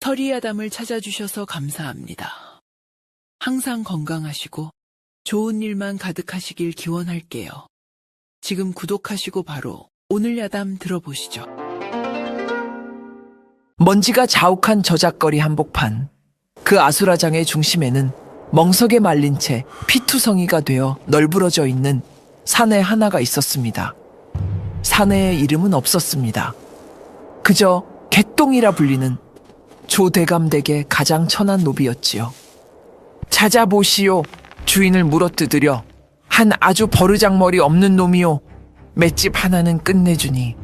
스터리아담을 찾아주셔서 감사합니다. 항상 건강하시고 좋은 일만 가득하시길 기원할게요. 지금 구독하시고 바로 오늘 야담 들어보시죠. 먼지가 자욱한 저작거리 한복판. 그 아수라장의 중심에는 멍석에 말린 채 피투성이가 되어 널브러져 있는 사내 하나가 있었습니다. 사내의 이름은 없었습니다. 그저 개똥이라 불리는 조대감댁의 가장 천한 노비였지요. 찾아보시오. 주인을 물어뜯으려 한 아주 버르장머리 없는 놈이요. 맷집 하나는 끝내주니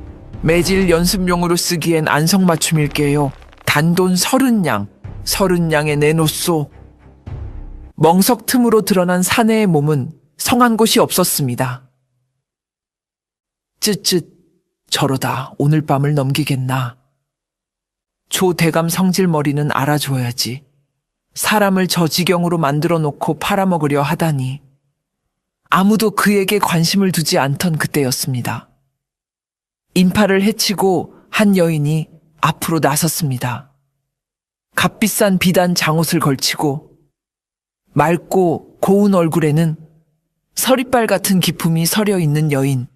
매질 연습용으로 쓰기엔 안성맞춤일게요. 단돈 30냥에 내놓소. 멍석 틈으로 드러난 사내의 몸은 성한 곳이 없었습니다. 쯧쯧, 저러다 오늘 밤을 넘기겠나. 조대감 성질머리는 알아줘야지. 사람을 저 지경으로 만들어 놓고 팔아먹으려 하다니. 아무도 그에게 관심을 두지 않던 그때였습니다. 인파를 해치고 한 여인이 앞으로 나섰습니다. 값비싼 비단 장옷을 걸치고 맑고 고운 얼굴에는 서리빨 같은 기품이 서려 있는 여인.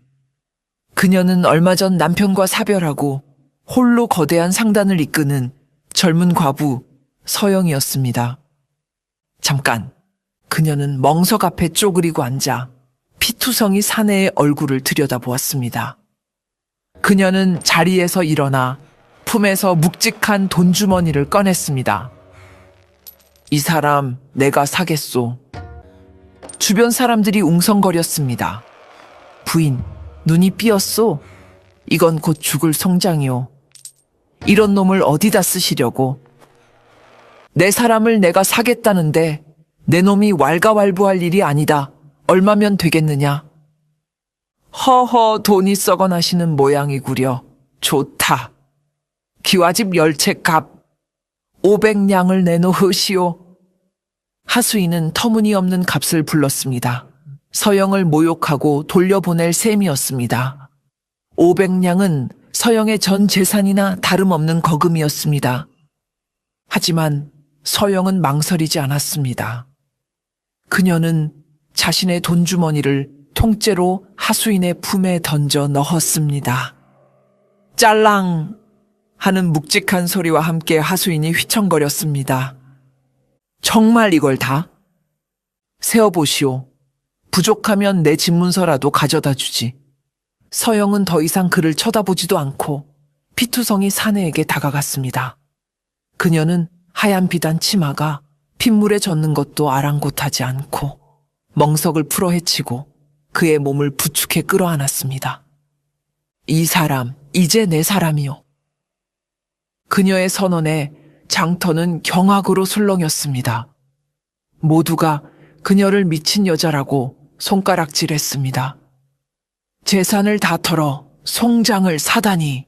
그녀는 얼마 전 남편과 사별하고 홀로 거대한 상단을 이끄는 젊은 과부 서영이었습니다. 잠깐, 그녀는 멍석 앞에 쪼그리고 앉아 피투성이 사내의 얼굴을 들여다보았습니다. 그녀는 자리에서 일어나 품에서 묵직한 돈주머니를 꺼냈습니다. 이 사람 내가 사겠소. 주변 사람들이 웅성거렸습니다. 부인, 눈이 삐었소. 이건 곧 죽을 송장이오. 이런 놈을 어디다 쓰시려고. 내 사람을 내가 사겠다는데 내 놈이 왈가왈부할 일이 아니다. 얼마면 되겠느냐. 허허, 돈이 썩어나시는 모양이구려. 좋다. 기와집 10채 값 500냥을 내놓으시오. 하수인은 터무니없는 값을 불렀습니다. 서영을 모욕하고 돌려보낼 셈이었습니다. 500냥은 서영의 전 재산이나 다름없는 거금이었습니다. 하지만 서영은 망설이지 않았습니다. 그녀는 자신의 돈주머니를 통째로 하수인의 품에 던져 넣었습니다. 짤랑 하는 묵직한 소리와 함께 하수인이 휘청거렸습니다. 정말 이걸 다? 세어보시오. 부족하면 내 집문서라도 가져다 주지. 서영은 더 이상 그를 쳐다보지도 않고 피투성이 사내에게 다가갔습니다. 그녀는 하얀 비단 치마가 핏물에 젖는 것도 아랑곳하지 않고 멍석을 풀어 헤치고 그의 몸을 부축해 끌어안았습니다. 이 사람, 이제 내 사람이요. 그녀의 선언에 장터는 경악으로 술렁였습니다. 모두가 그녀를 미친 여자라고 손가락질했습니다. 재산을 다 털어 송장을 사다니.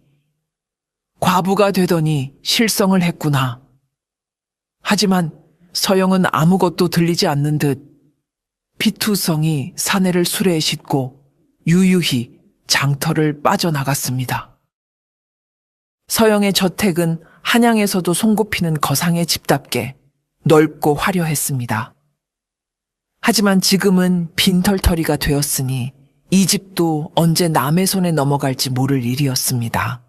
과부가 되더니 실성을 했구나. 하지만 서영은 아무것도 들리지 않는 듯 피투성이 사내를 수레에 싣고 유유히 장터를 빠져나갔습니다. 서영의 저택은 한양에서도 손꼽히는 거상의 집답게 넓고 화려했습니다. 하지만 지금은 빈털터리가 되었으니 이 집도 언제 남의 손에 넘어갈지 모를 일이었습니다.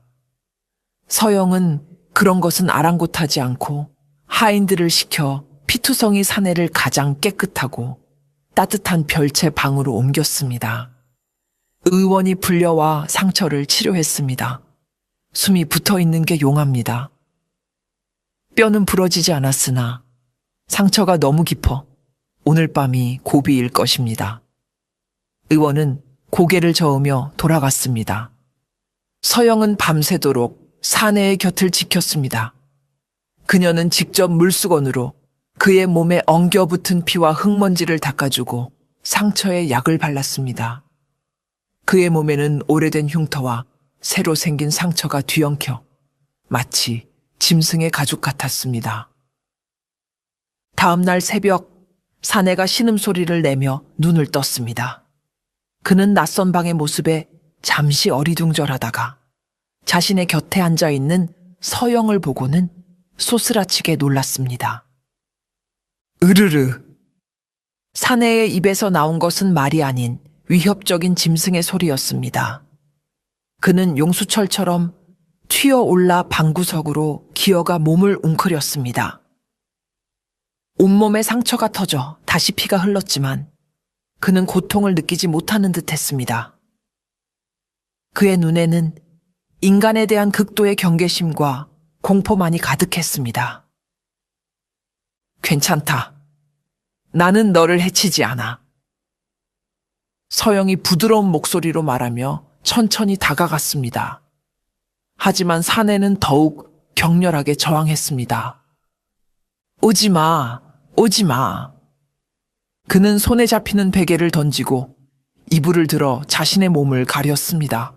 서영은 그런 것은 아랑곳하지 않고 하인들을 시켜 피투성이 사내를 가장 깨끗하고 따뜻한 별채 방으로 옮겼습니다. 의원이 불려와 상처를 치료했습니다. 숨이 붙어있는 게 용합니다. 뼈는 부러지지 않았으나 상처가 너무 깊어 오늘 밤이 고비일 것입니다. 의원은 고개를 저으며 돌아갔습니다. 서영은 밤새도록 사내의 곁을 지켰습니다. 그녀는 직접 물수건으로 그의 몸에 엉겨붙은 피와 흙먼지를 닦아주고 상처에 약을 발랐습니다. 그의 몸에는 오래된 흉터와 새로 생긴 상처가 뒤엉켜 마치 짐승의 가죽 같았습니다. 다음 날 새벽 사내가 신음소리를 내며 눈을 떴습니다. 그는 낯선 방의 모습에 잠시 어리둥절하다가 자신의 곁에 앉아있는 서영을 보고는 소스라치게 놀랐습니다. 으르르. 사내의 입에서 나온 것은 말이 아닌 위협적인 짐승의 소리였습니다. 그는 용수철처럼 튀어올라 방구석으로 기어가 몸을 웅크렸습니다. 온몸에 상처가 터져 다시 피가 흘렀지만 그는 고통을 느끼지 못하는 듯 했습니다. 그의 눈에는 인간에 대한 극도의 경계심과 공포만이 가득했습니다. 괜찮다. 나는 너를 해치지 않아. 서영이 부드러운 목소리로 말하며 천천히 다가갔습니다. 하지만 사내는 더욱 격렬하게 저항했습니다. 오지 마, 오지 마. 그는 손에 잡히는 베개를 던지고 이불을 들어 자신의 몸을 가렸습니다.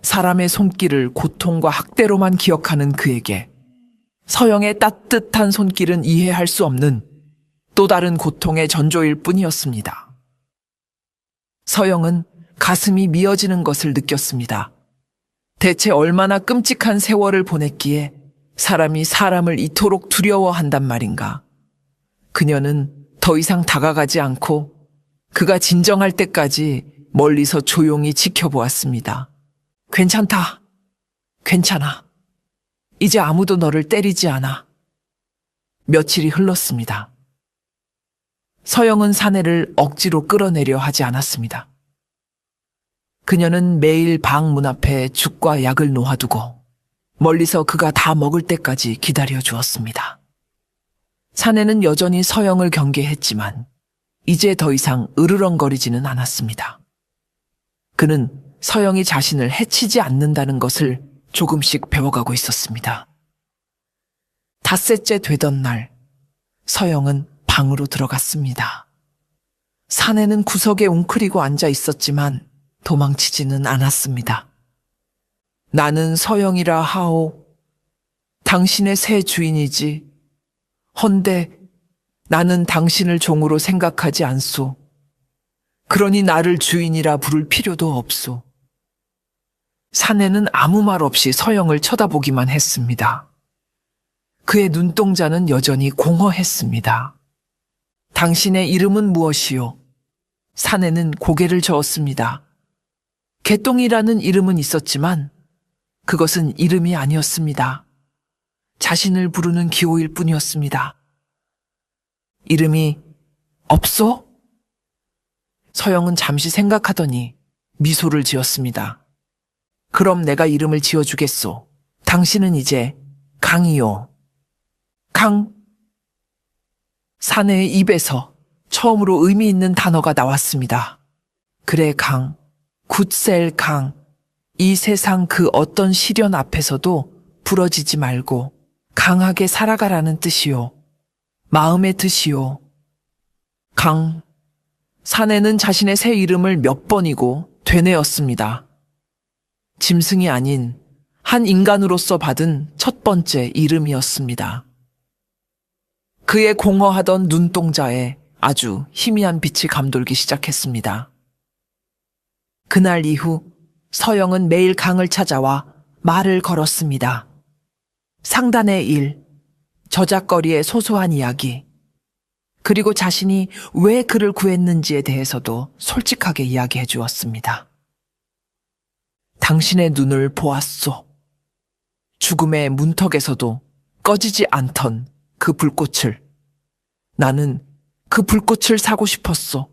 사람의 손길을 고통과 학대로만 기억하는 그에게 서영의 따뜻한 손길은 이해할 수 없는 또 다른 고통의 전조일 뿐이었습니다. 서영은 가슴이 미어지는 것을 느꼈습니다. 대체 얼마나 끔찍한 세월을 보냈기에 사람이 사람을 이토록 두려워한단 말인가. 그녀는 더 이상 다가가지 않고 그가 진정할 때까지 멀리서 조용히 지켜보았습니다. 괜찮다. 괜찮아. 이제 아무도 너를 때리지 않아. 며칠이 흘렀습니다. 서영은 사내를 억지로 끌어내려 하지 않았습니다. 그녀는 매일 방 문 앞에 죽과 약을 놓아두고 멀리서 그가 다 먹을 때까지 기다려 주었습니다. 사내는 여전히 서영을 경계했지만 이제 더 이상 으르렁거리지는 않았습니다. 그는 서영이 자신을 해치지 않는다는 것을 조금씩 배워가고 있었습니다. 닷새째 되던 날, 서영은 방으로 들어갔습니다. 사내는 구석에 웅크리고 앉아 있었지만 도망치지는 않았습니다. 나는 서영이라 하오. 당신의 새 주인이지. 헌데 나는 당신을 종으로 생각하지 않소. 그러니 나를 주인이라 부를 필요도 없소. 사내는 아무 말 없이 서영을 쳐다보기만 했습니다. 그의 눈동자는 여전히 공허했습니다. 당신의 이름은 무엇이요? 사내는 고개를 저었습니다. 개똥이라는 이름은 있었지만 그것은 이름이 아니었습니다. 자신을 부르는 기호일 뿐이었습니다. 이름이 없소? 서영은 잠시 생각하더니 미소를 지었습니다. 그럼 내가 이름을 지어주겠소. 당신은 이제 강이요. 강. 사내의 입에서 처음으로 의미 있는 단어가 나왔습니다. 그래, 강. 굿셀 강. 이 세상 그 어떤 시련 앞에서도 부러지지 말고 강하게 살아가라는 뜻이요. 마음의 뜻이요. 강. 사내는 자신의 새 이름을 몇 번이고 되뇌었습니다. 짐승이 아닌 한 인간으로서 받은 첫 번째 이름이었습니다. 그의 공허하던 눈동자에 아주 희미한 빛이 감돌기 시작했습니다. 그날 이후 서영은 매일 강을 찾아와 말을 걸었습니다. 상단의 일, 저작거리의 소소한 이야기, 그리고 자신이 왜 그를 구했는지에 대해서도 솔직하게 이야기해 주었습니다. 당신의 눈을 보았소. 죽음의 문턱에서도 꺼지지 않던 그 불꽃을. 나는 그 불꽃을 사고 싶었소.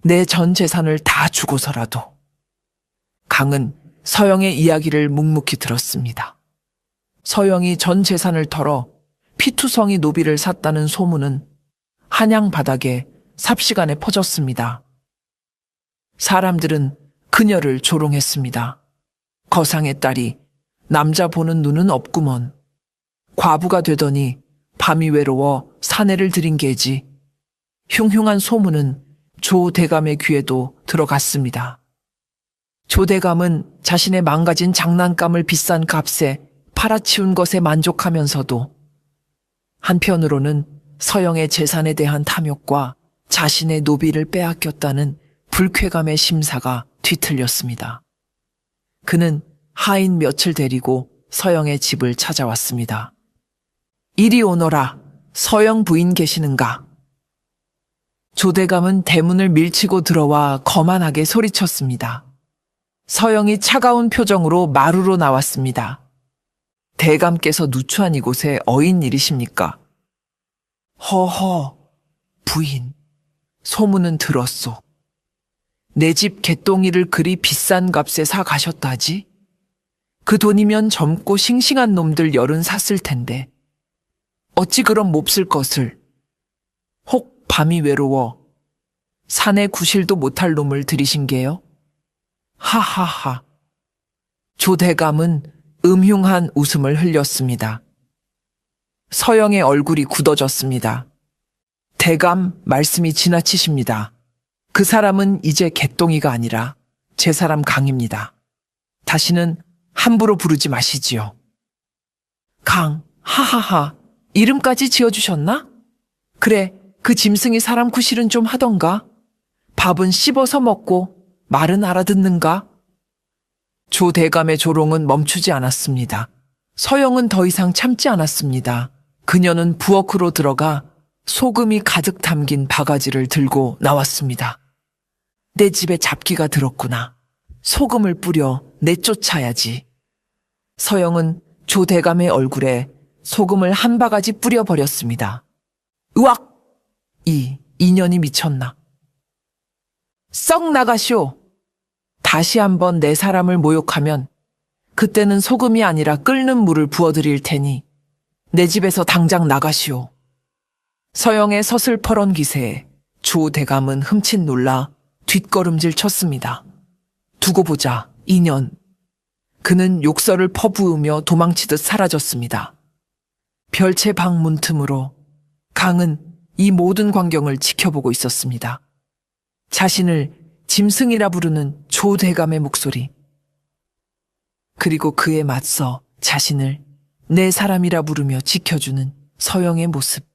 내 전 재산을 다 주고서라도. 강은 서영의 이야기를 묵묵히 들었습니다. 서영이 전 재산을 털어 피투성이 노비를 샀다는 소문은 한양 바닥에 삽시간에 퍼졌습니다. 사람들은 그녀를 조롱했습니다. 거상의 딸이 남자 보는 눈은 없구먼. 과부가 되더니 밤이 외로워 사내를 들인 게지. 흉흉한 소문은 조 대감의 귀에도 들어갔습니다. 조 대감은 자신의 망가진 장난감을 비싼 값에 팔아치운 것에 만족하면서도 한편으로는 서영의 재산에 대한 탐욕과 자신의 노비를 빼앗겼다는 불쾌감의 심사가 뒤틀렸습니다. 그는 하인 며칠 데리고 서영의 집을 찾아왔습니다. 이리 오너라. 서영 부인 계시는가? 조대감은 대문을 밀치고 들어와 거만하게 소리쳤습니다. 서영이 차가운 표정으로 마루로 나왔습니다. 대감께서 누추한 이곳에 어인 일이십니까? 허허, 부인. 소문은 들었소. 내 집 개똥이를 그리 비싼 값에 사 가셨다지? 그 돈이면 젊고 싱싱한 놈들 열은 샀을 텐데. 어찌 그런 몹쓸 것을. 혹 밤이 외로워 산에 구실도 못할 놈을 들이신 게요? 하하하. 조대감은 음흉한 웃음을 흘렸습니다. 서영의 얼굴이 굳어졌습니다. 대감 말씀이 지나치십니다. 그 사람은 이제 개똥이가 아니라 제 사람 강입니다. 다시는 함부로 부르지 마시지요. 강, 하하하. 이름까지 지어주셨나? 그래, 그 짐승이 사람 구실은 좀 하던가? 밥은 씹어서 먹고 말은 알아듣는가? 조 대감의 조롱은 멈추지 않았습니다. 서영은 더 이상 참지 않았습니다. 그녀는 부엌으로 들어가 소금이 가득 담긴 바가지를 들고 나왔습니다. 내 집에 잡기가 들었구나. 소금을 뿌려 내쫓아야지. 서영은 조 대감의 얼굴에 소금을 한 바가지 뿌려버렸습니다. 으악! 이 인연이 미쳤나. 썩 나가시오. 다시 한번 내 사람을 모욕하면 그때는 소금이 아니라 끓는 물을 부어드릴 테니 내 집에서 당장 나가시오. 서영의 서슬퍼런 기세에 조 대감은 흠칫 놀라 뒷걸음질 쳤습니다. 두고 보자, 인연. 그는 욕설을 퍼부으며 도망치듯 사라졌습니다. 별채 방 문틈으로 강은 이 모든 광경을 지켜보고 있었습니다. 자신을 짐승이라 부르는 조 대감의 목소리, 그리고 그에 맞서 자신을 내 사람이라 부르며 지켜주는 서영의 모습.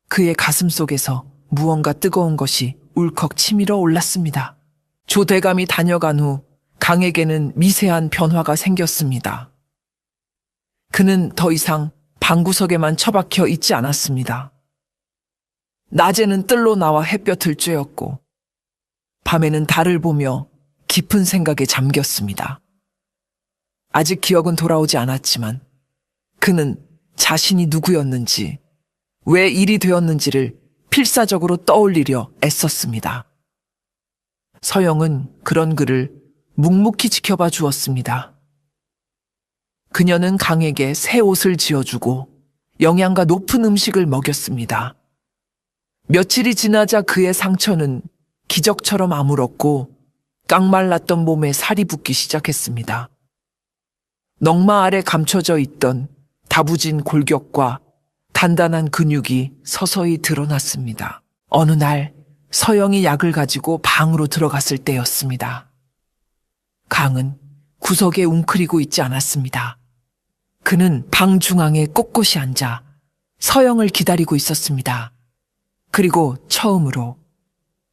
그의 가슴 속에서 무언가 뜨거운 것이 울컥 치밀어 올랐습니다. 조 대감이 다녀간 후 강에게는 미세한 변화가 생겼습니다. 그는 더 이상 방구석에만 처박혀 있지 않았습니다. 낮에는 뜰로 나와 햇볕을 쬐었고 밤에는 달을 보며 깊은 생각에 잠겼습니다. 아직 기억은 돌아오지 않았지만 그는 자신이 누구였는지, 왜 일이 되었는지를 필사적으로 떠올리려 애썼습니다. 서영은 그런 그를 묵묵히 지켜봐 주었습니다. 그녀는 강에게 새 옷을 지어주고 영양가 높은 음식을 먹였습니다. 며칠이 지나자 그의 상처는 기적처럼 아물었고 깡말랐던 몸에 살이 붙기 시작했습니다. 넝마 아래 감춰져 있던 다부진 골격과 단단한 근육이 서서히 드러났습니다. 어느 날 서영이 약을 가지고 방으로 들어갔을 때였습니다. 강은 구석에 웅크리고 있지 않았습니다. 그는 방 중앙에 꼿꼿이 앉아 서영을 기다리고 있었습니다. 그리고 처음으로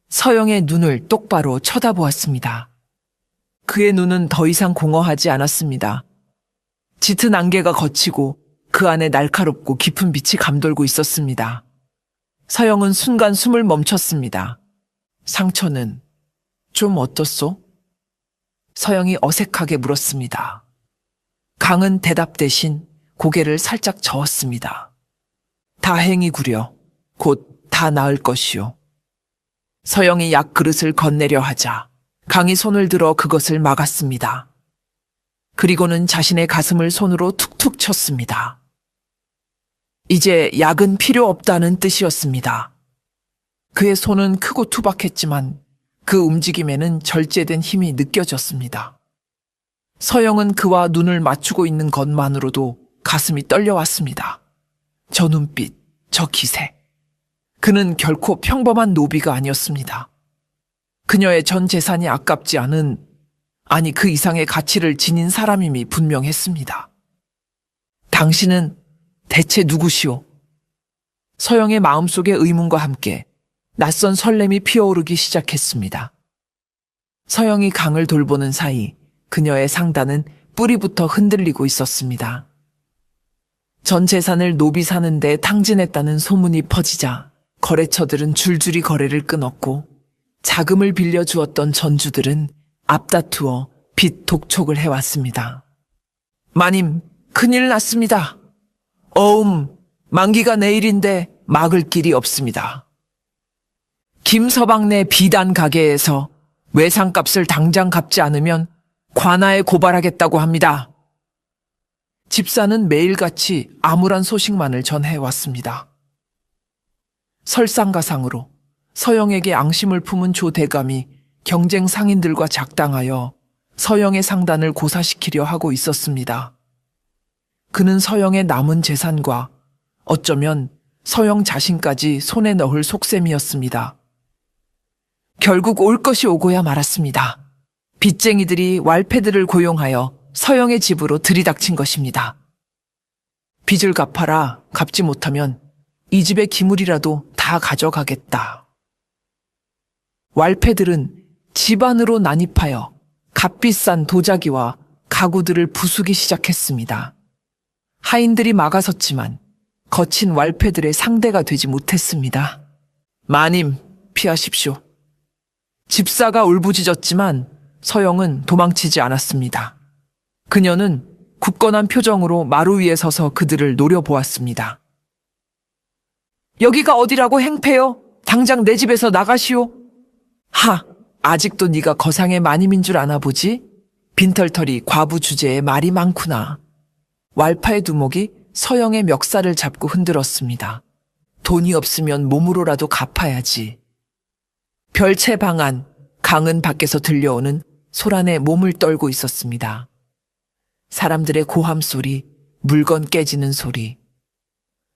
서영의 눈을 똑바로 쳐다보았습니다. 그의 눈은 더 이상 공허하지 않았습니다. 짙은 안개가 걷히고 그 안에 날카롭고 깊은 빛이 감돌고 있었습니다. 서영은 순간 숨을 멈췄습니다. 상처는 좀 어떻소? 서영이 어색하게 물었습니다. 강은 대답 대신 고개를 살짝 저었습니다. 다행히 구려 곧 다 나을 것이오. 서영이 약 그릇을 건네려 하자 강이 손을 들어 그것을 막았습니다. 그리고는 자신의 가슴을 손으로 툭툭 쳤습니다. 이제 약은 필요 없다는 뜻이었습니다. 그의 손은 크고 투박했지만 그 움직임에는 절제된 힘이 느껴졌습니다. 서영은 그와 눈을 맞추고 있는 것만으로도 가슴이 떨려왔습니다. 저 눈빛, 저 기세. 그는 결코 평범한 노비가 아니었습니다. 그녀의 전 재산이 아깝지 않은, 아니 그 이상의 가치를 지닌 사람임이 분명했습니다. 당신은 대체 누구시오? 서영의 마음속의 의문과 함께 낯선 설렘이 피어오르기 시작했습니다. 서영이 강을 돌보는 사이 그녀의 상단은 뿌리부터 흔들리고 있었습니다. 전 재산을 노비 사는데 탕진했다는 소문이 퍼지자 거래처들은 줄줄이 거래를 끊었고 자금을 빌려주었던 전주들은 앞다투어 빚 독촉을 해왔습니다. 마님, 큰일 났습니다. 만기가 내일인데 막을 길이 없습니다. 김서방네 비단 가게에서 외상값을 당장 갚지 않으면 관아에 고발하겠다고 합니다. 집사는 매일같이 암울한 소식만을 전해왔습니다. 설상가상으로 서영에게 앙심을 품은 조 대감이 경쟁 상인들과 작당하여 서영의 상단을 고사시키려 하고 있었습니다. 그는 서영의 남은 재산과 어쩌면 서영 자신까지 손에 넣을 속셈이었습니다. 결국 올 것이 오고야 말았습니다. 빚쟁이들이 왈패들을 고용하여 서영의 집으로 들이닥친 것입니다. 빚을 갚아라. 갚지 못하면 이 집의 기물이라도 다 가져가겠다. 왈패들은 집안으로 난입하여 값비싼 도자기와 가구들을 부수기 시작했습니다. 하인들이 막아섰지만 거친 왈패들의 상대가 되지 못했습니다. 마님, 피하십시오. 집사가 울부짖었지만 서영은 도망치지 않았습니다. 그녀는 굳건한 표정으로 마루 위에 서서 그들을 노려보았습니다. 여기가 어디라고 행패요? 당장 내 집에서 나가시오. 아직도 네가 거상의 마님인 줄 아나 보지? 빈털터리 과부 주제에 말이 많구나. 왈파의 두목이 서영의 멱살을 잡고 흔들었습니다. 돈이 없으면 몸으로라도 갚아야지. 별채 방안, 강은 밖에서 들려오는 소란에 몸을 떨고 있었습니다. 사람들의 고함 소리, 물건 깨지는 소리.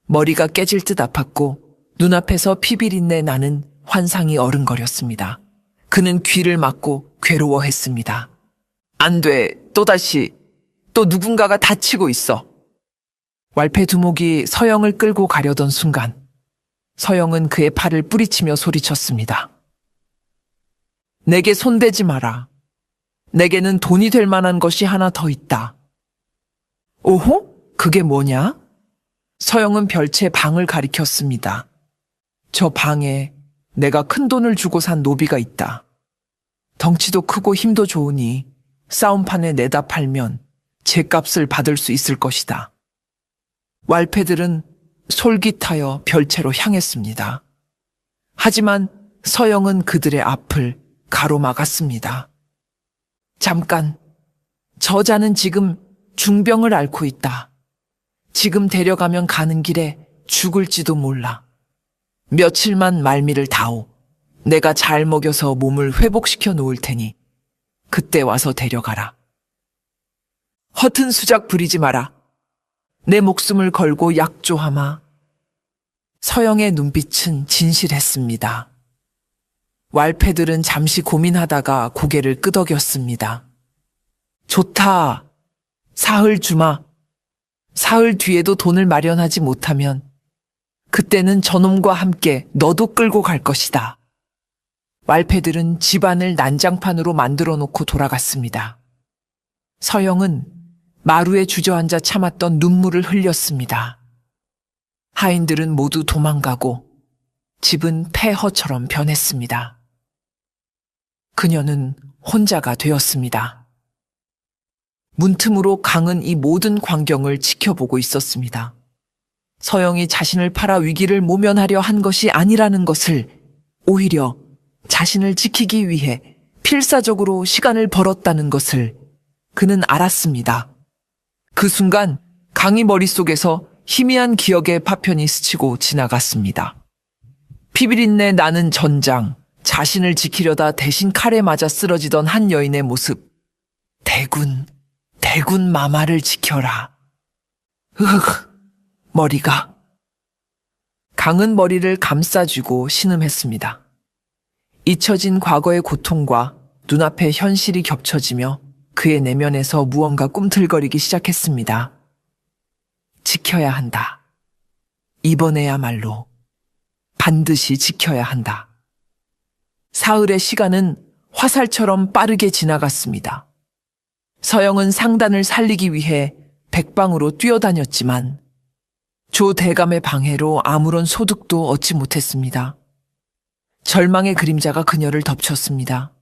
머리가 깨질 듯 아팠고 눈앞에서 피비린내 나는 환상이 어른거렸습니다. 그는 귀를 막고 괴로워했습니다. 안 돼, 또 누군가가 다치고 있어. 왈패 두목이 서영을 끌고 가려던 순간 서영은 그의 팔을 뿌리치며 소리쳤습니다. 내게 손대지 마라. 내게는 돈이 될 만한 것이 하나 더 있다. 오호? 그게 뭐냐? 서영은 별채 방을 가리켰습니다. 저 방에 내가 큰 돈을 주고 산 노비가 있다. 덩치도 크고 힘도 좋으니 싸움판에 내다 팔면 제값을 받을 수 있을 것이다. 왈패들은 솔깃하여 별채로 향했습니다. 하지만 서영은 그들의 앞을 가로막았습니다. 잠깐, 저자는 지금 중병을 앓고 있다. 지금 데려가면 가는 길에 죽을지도 몰라. 며칠만 말미를 다오. 내가 잘 먹여서 몸을 회복시켜 놓을 테니 그때 와서 데려가라. 허튼 수작 부리지 마라. 내 목숨을 걸고 약조하마. 서영의 눈빛은 진실했습니다. 왈패들은 잠시 고민하다가 고개를 끄덕였습니다. 좋다. 사흘 주마. 사흘 뒤에도 돈을 마련하지 못하면 그때는 저놈과 함께 너도 끌고 갈 것이다. 왈패들은 집안을 난장판으로 만들어 놓고 돌아갔습니다. 서영은 마루에 주저앉아 참았던 눈물을 흘렸습니다. 하인들은 모두 도망가고 집은 폐허처럼 변했습니다. 그녀는 혼자가 되었습니다. 문틈으로 강은 이 모든 광경을 지켜보고 있었습니다. 서영이 자신을 팔아 위기를 모면하려 한 것이 아니라는 것을, 오히려 자신을 지키기 위해 필사적으로 시간을 벌었다는 것을 그는 알았습니다. 그 순간 강의 머릿속에서 희미한 기억의 파편이 스치고 지나갔습니다. 피비린내 나는 전장, 자신을 지키려다 대신 칼에 맞아 쓰러지던 한 여인의 모습. 대군 마마를 지켜라. 머리가. 강은 머리를 감싸쥐고 신음했습니다. 잊혀진 과거의 고통과 눈앞의 현실이 겹쳐지며 그의 내면에서 무언가 꿈틀거리기 시작했습니다. 지켜야 한다. 이번에야말로 반드시 지켜야 한다. 사흘의 시간은 화살처럼 빠르게 지나갔습니다. 서영은 상단을 살리기 위해 백방으로 뛰어다녔지만 조 대감의 방해로 아무런 소득도 얻지 못했습니다. 절망의 그림자가 그녀를 덮쳤습니다.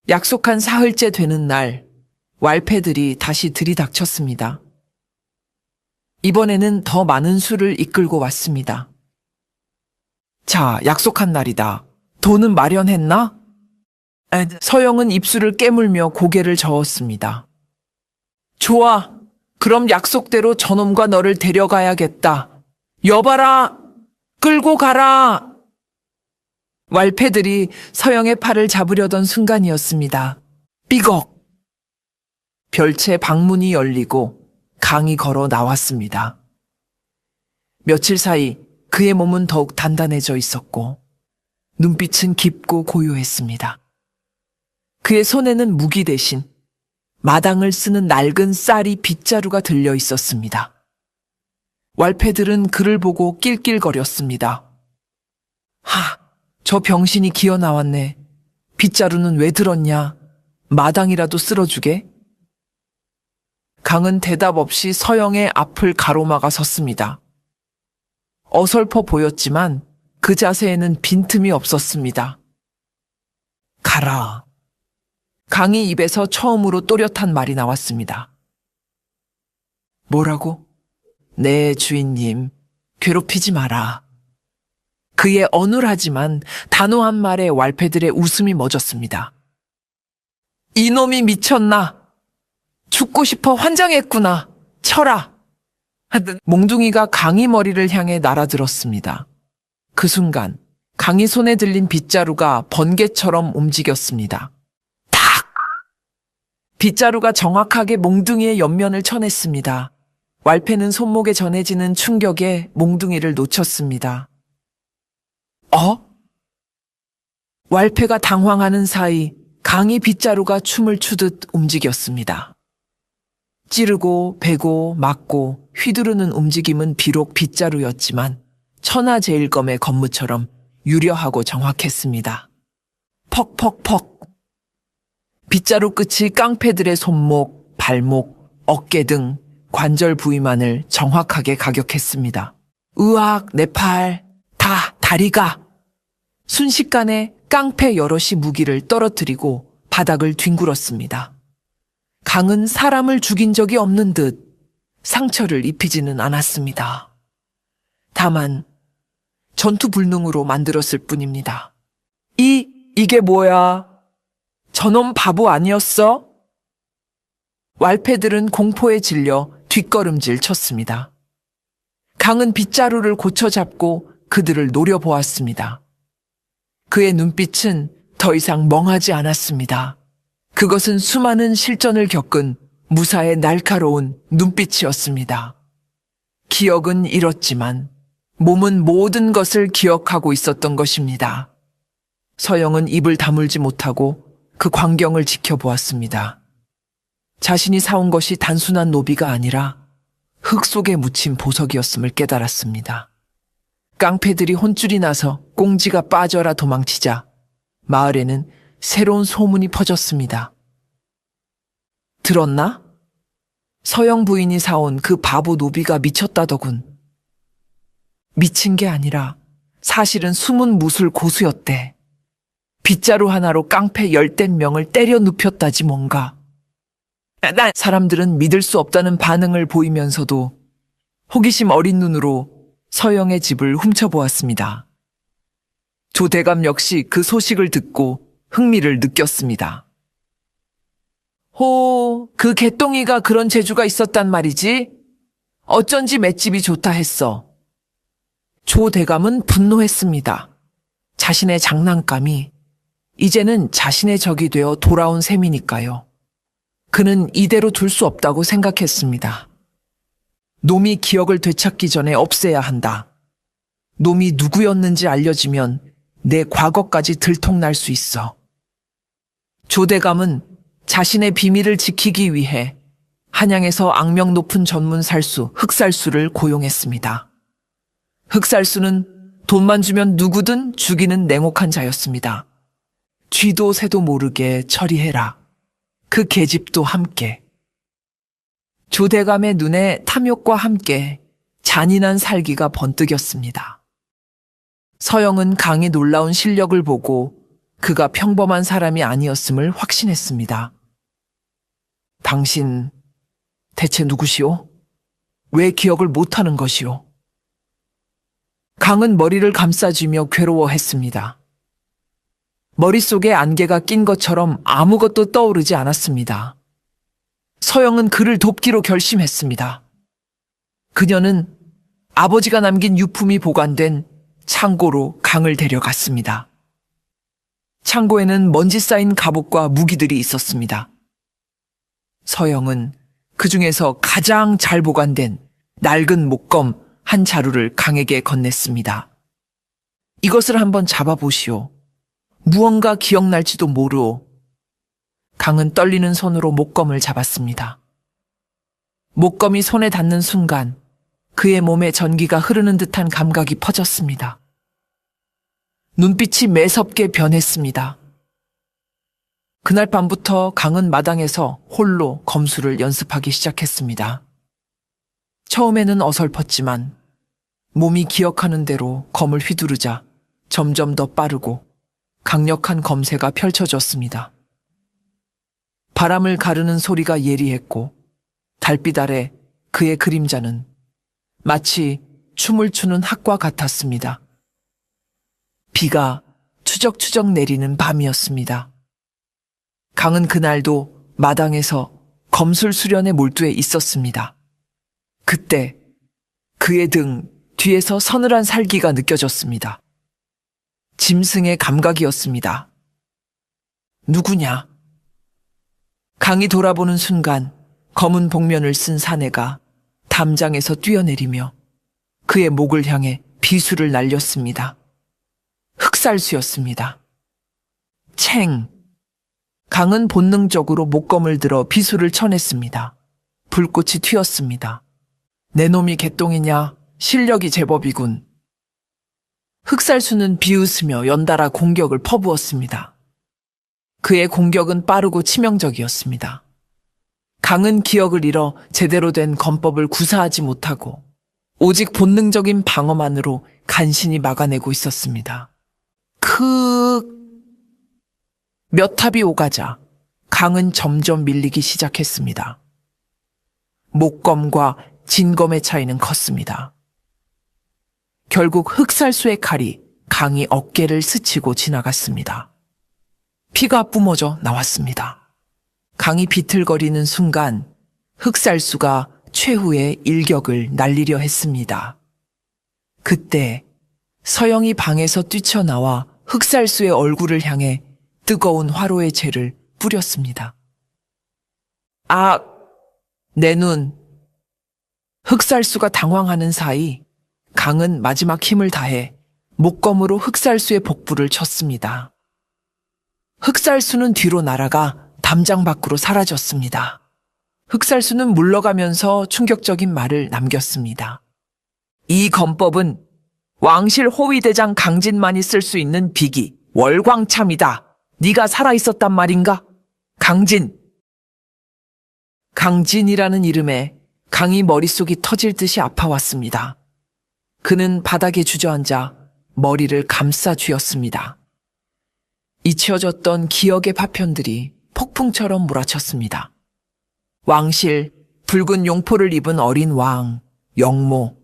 약속한 사흘째 되는 날, 왈패들이 다시 들이닥쳤습니다. 이번에는 더 많은 수를 이끌고 왔습니다. 자, 약속한 날이다. 돈은 마련했나? 서영은 입술을 깨물며 고개를 저었습니다. 좋아. 그럼 약속대로 저놈과 너를 데려가야겠다. 여봐라! 끌고 가라! 왈패들이 서영의 팔을 잡으려던 순간이었습니다. 삐걱! 별채 방문이 열리고 강이 걸어 나왔습니다. 며칠 사이 그의 몸은 더욱 단단해져 있었고 눈빛은 깊고 고요했습니다. 그의 손에는 무기 대신 마당을 쓰는 낡은 쌀이 빗자루가 들려 있었습니다. 왈패들은 그를 보고 낄낄거렸습니다. 하, 저 병신이 기어 나왔네. 빗자루는 왜 들었냐? 마당이라도 쓸어주게? 강은 대답 없이 서영의 앞을 가로막아 섰습니다. 어설퍼 보였지만 그 자세에는 빈틈이 없었습니다. 가라. 강이 입에서 처음으로 또렷한 말이 나왔습니다. 뭐라고? 네, 주인님. 괴롭히지 마라. 그의 어눌하지만 단호한 말에 왈패들의 웃음이 멎었습니다. 이놈이 미쳤나? 죽고 싶어 환장했구나. 쳐라. 몽둥이가 강이 머리를 향해 날아들었습니다. 그 순간 강이 손에 들린 빗자루가 번개처럼 움직였습니다. 탁! 빗자루가 정확하게 몽둥이의 옆면을 쳐냈습니다. 왈패는 손목에 전해지는 충격에 몽둥이를 놓쳤습니다. 왈패가 당황하는 사이 강이 빗자루가 춤을 추듯 움직였습니다. 찌르고 베고 맞고 휘두르는 움직임은 비록 빗자루였지만 천하제일검의 건무처럼 유려하고 정확했습니다. 퍽퍽퍽. 빗자루 끝이 깡패들의 손목, 발목, 어깨 등 관절 부위만을 정확하게 가격했습니다. 으악, 내 팔, 다리가. 순식간에 깡패 여럿이 무기를 떨어뜨리고 바닥을 뒹굴었습니다. 강은 사람을 죽인 적이 없는 듯 상처를 입히지는 않았습니다. 다만 전투 불능으로 만들었을 뿐입니다. 이게 뭐야? 저놈 바보 아니었어? 왈패들은 공포에 질려 뒷걸음질 쳤습니다. 강은 빗자루를 고쳐 잡고 그들을 노려보았습니다. 그의 눈빛은 더 이상 멍하지 않았습니다. 그것은 수많은 실전을 겪은 무사의 날카로운 눈빛이었습니다. 기억은 잃었지만 몸은 모든 것을 기억하고 있었던 것입니다. 서영은 입을 다물지 못하고 그 광경을 지켜보았습니다. 자신이 사온 것이 단순한 노비가 아니라 흙 속에 묻힌 보석이었음을 깨달았습니다. 깡패들이 혼쭐이 나서 꽁지가 빠져라 도망치자 마을에는 새로운 소문이 퍼졌습니다. 들었나? 서영 부인이 사온 그 바보 노비가 미쳤다더군. 미친 게 아니라 사실은 숨은 무술 고수였대. 빗자루 하나로 깡패 10명을 때려 눕혔다지 뭔가. 사람들은 믿을 수 없다는 반응을 보이면서도 호기심 어린 눈으로 서영의 집을 훔쳐보았습니다. 조 대감 역시 그 소식을 듣고 흥미를 느꼈습니다. 그 개똥이가 그런 재주가 있었단 말이지? 어쩐지 맷집이 좋다 했어. 조 대감은 분노했습니다. 자신의 장난감이 이제는 자신의 적이 되어 돌아온 셈이니까요. 그는 이대로 둘 수 없다고 생각했습니다. 놈이 기억을 되찾기 전에 없애야 한다. 놈이 누구였는지 알려지면 내 과거까지 들통날 수 있어. 조대감은 자신의 비밀을 지키기 위해 한양에서 악명 높은 전문 살수 흑살수를 고용했습니다. 흑살수는 돈만 주면 누구든 죽이는 냉혹한 자였습니다. 쥐도 새도 모르게 처리해라. 그 계집도 함께. 조대감의 눈에 탐욕과 함께 잔인한 살기가 번뜩였습니다. 서영은 강의 놀라운 실력을 보고 그가 평범한 사람이 아니었음을 확신했습니다. 당신 대체 누구시오? 왜 기억을 못하는 것이오? 강은 머리를 감싸쥐며 괴로워했습니다. 머릿속에 안개가 낀 것처럼 아무것도 떠오르지 않았습니다. 서영은 그를 돕기로 결심했습니다. 그녀는 아버지가 남긴 유품이 보관된 창고로 강을 데려갔습니다. 창고에는 먼지 쌓인 갑옷과 무기들이 있었습니다. 서영은 그 중에서 가장 잘 보관된 낡은 목검 한 자루를 강에게 건넸습니다. 이것을 한번 잡아보시오. 무언가 기억날지도 모르오. 강은 떨리는 손으로 목검을 잡았습니다. 목검이 손에 닿는 순간 그의 몸에 전기가 흐르는 듯한 감각이 퍼졌습니다. 눈빛이 매섭게 변했습니다. 그날 밤부터 강은 마당에서 홀로 검술을 연습하기 시작했습니다. 처음에는 어설펐지만 몸이 기억하는 대로 검을 휘두르자 점점 더 빠르고 강력한 검세가 펼쳐졌습니다. 바람을 가르는 소리가 예리했고 달빛 아래 그의 그림자는 마치 춤을 추는 학과 같았습니다. 비가 추적추적 내리는 밤이었습니다. 강은 그날도 마당에서 검술 수련에 몰두해 있었습니다. 그때 그의 등 뒤에서 서늘한 살기가 느껴졌습니다. 짐승의 감각이었습니다. 누구냐? 강이 돌아보는 순간 검은 복면을 쓴 사내가 담장에서 뛰어내리며 그의 목을 향해 비수를 날렸습니다. 흑살수였습니다. 챙! 강은 본능적으로 목검을 들어 비수를 쳐냈습니다. 불꽃이 튀었습니다. 내 놈이 개똥이냐? 실력이 제법이군. 흑살수는 비웃으며 연달아 공격을 퍼부었습니다. 그의 공격은 빠르고 치명적이었습니다. 강은 기억을 잃어 제대로 된 검법을 구사하지 못하고 오직 본능적인 방어만으로 간신히 막아내고 있었습니다. 몇 탑이 오가자 강은 점점 밀리기 시작했습니다. 목검과 진검의 차이는 컸습니다. 결국 흑살수의 칼이 강이 어깨를 스치고 지나갔습니다. 피가 뿜어져 나왔습니다. 강이 비틀거리는 순간 흑살수가 최후의 일격을 날리려 했습니다. 그때 서영이 방에서 뛰쳐나와 흑살수의 얼굴을 향해 뜨거운 화로의 재를 뿌렸습니다. 아, 내 눈. 흑살수가 당황하는 사이 강은 마지막 힘을 다해 목검으로 흑살수의 복부를 쳤습니다. 흑살수는 뒤로 날아가 담장 밖으로 사라졌습니다. 흑살수는 물러가면서 충격적인 말을 남겼습니다. 이 검법은 왕실 호위대장 강진만이 쓸 수 있는 비기, 월광참이다. 네가 살아있었단 말인가? 강진! 강진이라는 이름에 강이 머릿속이 터질 듯이 아파왔습니다. 그는 바닥에 주저앉아 머리를 감싸 쥐었습니다. 잊혀졌던 기억의 파편들이 폭풍처럼 몰아쳤습니다. 왕실, 붉은 용포를 입은 어린 왕, 영모,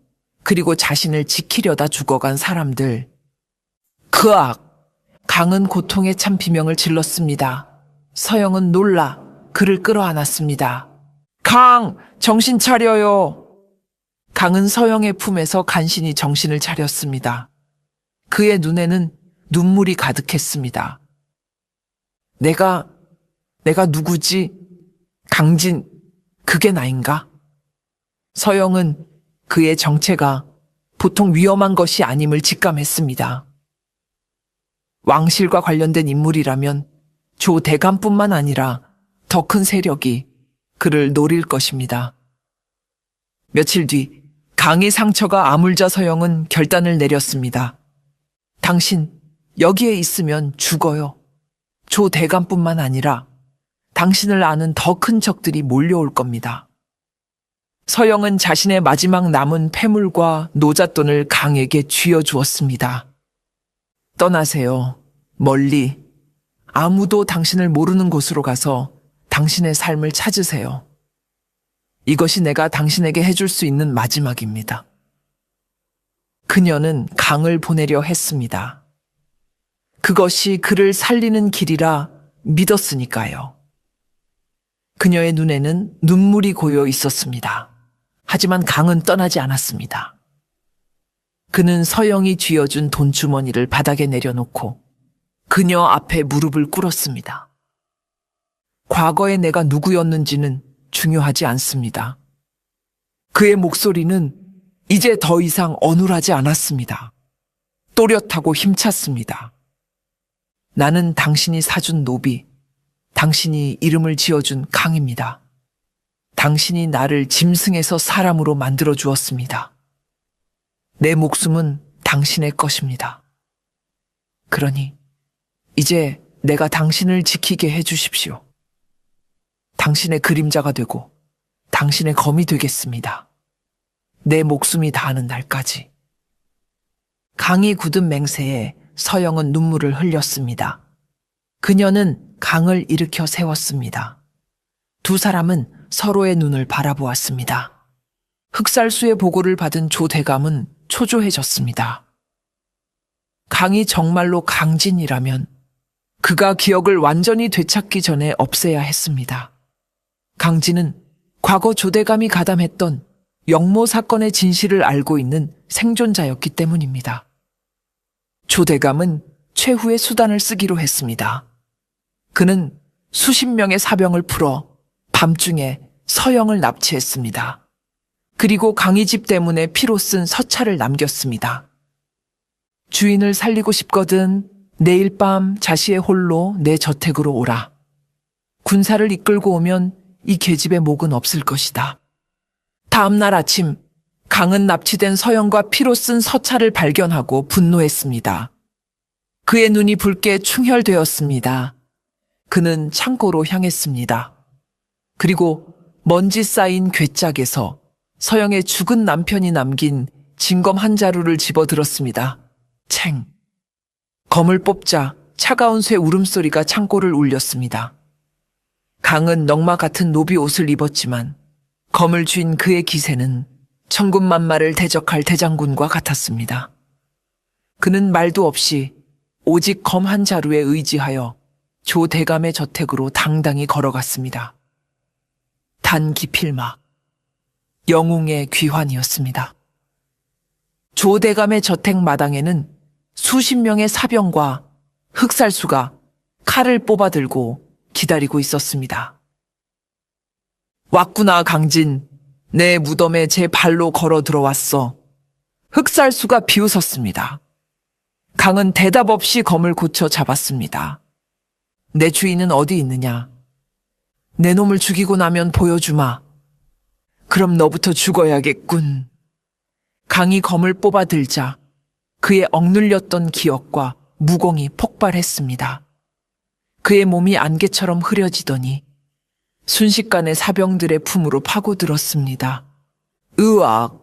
그리고 자신을 지키려다 죽어간 사람들. 그악! 강은 고통에 찬 비명을 질렀습니다. 서영은 놀라 그를 끌어안았습니다. 강! 정신 차려요! 강은 서영의 품에서 간신히 정신을 차렸습니다. 그의 눈에는 눈물이 가득했습니다. 내가 누구지? 강진, 그게 나인가? 서영은 그의 정체가 보통 위험한 것이 아님을 직감했습니다. 왕실과 관련된 인물이라면 조 대감뿐만 아니라 더 큰 세력이 그를 노릴 것입니다. 며칠 뒤 강의 상처가 아물자 서영은 결단을 내렸습니다. 당신 여기에 있으면 죽어요. 조 대감뿐만 아니라 당신을 아는 더 큰 적들이 몰려올 겁니다. 서영은 자신의 마지막 남은 폐물과 노잣돈을 강에게 쥐어주었습니다. 떠나세요. 멀리. 아무도 당신을 모르는 곳으로 가서 당신의 삶을 찾으세요. 이것이 내가 당신에게 해줄 수 있는 마지막입니다. 그녀는 강을 보내려 했습니다. 그것이 그를 살리는 길이라 믿었으니까요. 그녀의 눈에는 눈물이 고여 있었습니다. 하지만 강은 떠나지 않았습니다. 그는 서영이 쥐어준 돈주머니를 바닥에 내려놓고 그녀 앞에 무릎을 꿇었습니다. 과거에 내가 누구였는지는 중요하지 않습니다. 그의 목소리는 이제 더 이상 어눌하지 않았습니다. 또렷하고 힘찼습니다. 나는 당신이 사준 노비, 당신이 이름을 지어준 강입니다. 당신이 나를 짐승에서 사람으로 만들어 주었습니다. 내 목숨은 당신의 것입니다. 그러니 이제 내가 당신을 지키게 해주십시오. 당신의 그림자가 되고 당신의 검이 되겠습니다. 내 목숨이 다하는 날까지. 강이 굳은 맹세에 서영은 눈물을 흘렸습니다. 그녀는 강을 일으켜 세웠습니다. 두 사람은 서로의 눈을 바라보았습니다. 흑살수의 보고를 받은 조 대감은 초조해졌습니다. 강이 정말로 강진이라면 그가 기억을 완전히 되찾기 전에 없애야 했습니다. 강진은 과거 조대감이 가담했던 영모 사건의 진실을 알고 있는 생존자였기 때문입니다. 조대감은 최후의 수단을 쓰기로 했습니다. 그는 수십 명의 사병을 풀어 밤중에 서영을 납치했습니다. 그리고 강희 집 때문에 피로 쓴 서찰을 남겼습니다. 주인을 살리고 싶거든 내일 밤 자시의 홀로 내 저택으로 오라. 군사를 이끌고 오면 이 계집의 목은 없을 것이다. 다음 날 아침 강은 납치된 서영과 피로 쓴 서찰을 발견하고 분노했습니다. 그의 눈이 붉게 충혈되었습니다. 그는 창고로 향했습니다. 그리고 먼지 쌓인 괴짝에서 서영의 죽은 남편이 남긴 진검 한 자루를 집어들었습니다. 챙. 검을 뽑자 차가운 쇠 울음소리가 창고를 울렸습니다. 강은 넝마 같은 노비 옷을 입었지만 검을 쥔 그의 기세는 천군만마를 대적할 대장군과 같았습니다. 그는 말도 없이 오직 검 한 자루에 의지하여 조 대감의 저택으로 당당히 걸어갔습니다. 단기필막, 영웅의 귀환이었습니다. 조 대감의 저택 마당에는 수십 명의 사병과 흑살수가 칼을 뽑아들고 기다리고 있었습니다. 왔구나 강진, 내 무덤에 제 발로 걸어 들어왔어. 흑살수가 비웃었습니다. 강은 대답 없이 검을 고쳐 잡았습니다. 내 주인은 어디 있느냐? 내 놈을 죽이고 나면 보여주마. 그럼 너부터 죽어야겠군. 강이 검을 뽑아 들자 그의 억눌렸던 기억과 무공이 폭발했습니다. 그의 몸이 안개처럼 흐려지더니 순식간에 사병들의 품으로 파고들었습니다. 으악!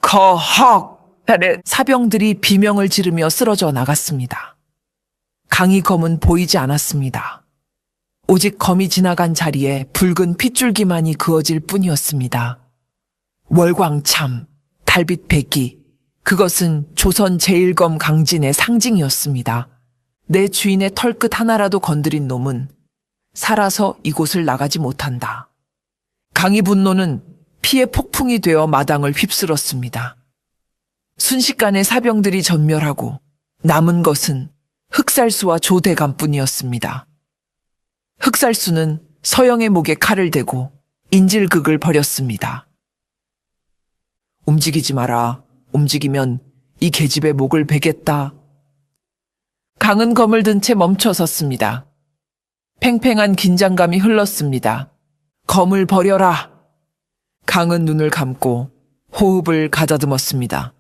거헉! 하는 사병들이 비명을 지르며 쓰러져 나갔습니다. 강이 검은 보이지 않았습니다. 오직 검이 지나간 자리에 붉은 핏줄기만이 그어질 뿐이었습니다. 월광참, 달빛 백기, 그것은 조선 제1검 강진의 상징이었습니다. 내 주인의 털끝 하나라도 건드린 놈은 살아서 이곳을 나가지 못한다. 강의 분노는 피의 폭풍이 되어 마당을 휩쓸었습니다. 순식간에 사병들이 전멸하고 남은 것은 흑살수와 조대감뿐이었습니다. 흑살수는 서영의 목에 칼을 대고 인질극을 벌였습니다. 움직이지 마라. 움직이면 이 계집의 목을 베겠다. 강은 검을 든 채 멈춰 섰습니다. 팽팽한 긴장감이 흘렀습니다. 검을 버려라. 강은 눈을 감고 호흡을 가다듬었습니다.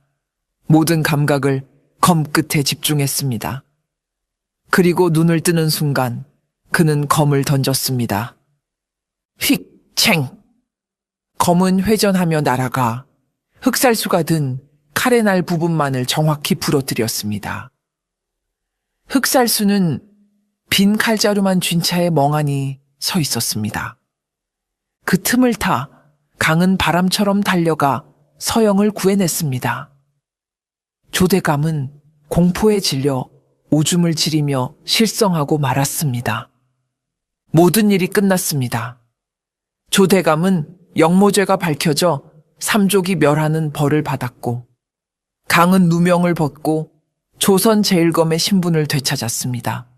모든 감각을 검 끝에 집중했습니다. 그리고 눈을 뜨는 순간 그는 검을 던졌습니다. 휙! 챙! 검은 회전하며 날아가 흑살수가 든 카레날 부분만을 정확히 부러뜨렸습니다. 흑살수는 빈 칼자루만 쥔 채 멍하니 서 있었습니다. 그 틈을 타 강은 바람처럼 달려가 서영을 구해냈습니다. 조대감은 공포에 질려 오줌을 지리며 실성하고 말았습니다. 모든 일이 끝났습니다. 조대감은 영모죄가 밝혀져 삼족이 멸하는 벌을 받았고 강은 누명을 벗고 조선제일검의 신분을 되찾았습니다.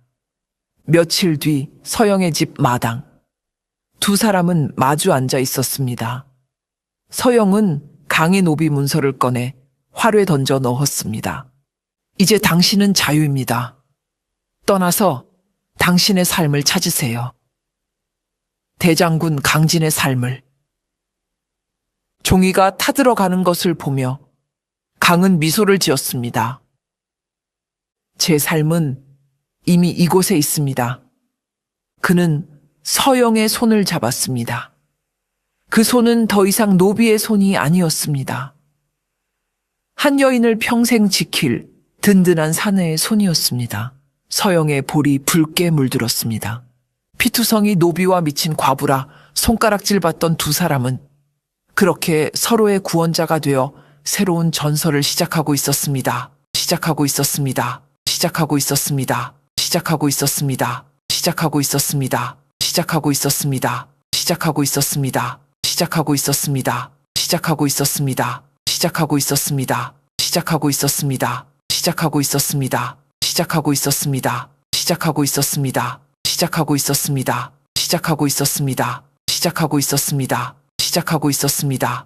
며칠 뒤 서영의 집 마당. 두 사람은 마주 앉아 있었습니다. 서영은 강의 노비 문서를 꺼내 활에 던져 넣었습니다. 이제 당신은 자유입니다. 떠나서 당신의 삶을 찾으세요. 대장군 강진의 삶을. 종이가 타들어가는 것을 보며 강은 미소를 지었습니다. 제 삶은 이미 이곳에 있습니다. 그는 서영의 손을 잡았습니다. 그 손은 더 이상 노비의 손이 아니었습니다. 한 여인을 평생 지킬 든든한 사내의 손이었습니다. 서영의 볼이 붉게 물들었습니다. 피투성이 노비와 미친 과부라 손가락질 받던 두 사람은 그렇게 서로의 구원자가 되어 새로운 전설을 시작하고 있었습니다. 시작하고 있었습니다. 시작하고 있었습니다. 시작하고 있었습니다. 시작하고 있었습니다. 시작하고 있었습니다. 시작하고 있었습니다. 시작하고 있었습니다. 시작하고 있었습니다. 시작하고 있었습니다. 시작하고 있었습니다. 시작하고 있었습니다. 시작하고 있었습니다. 시작하고 있었습니다. 시작하고 있었습니다. 시작하고 있었습니다. 시작하고 있었습니다. 시작하고 있었습니다.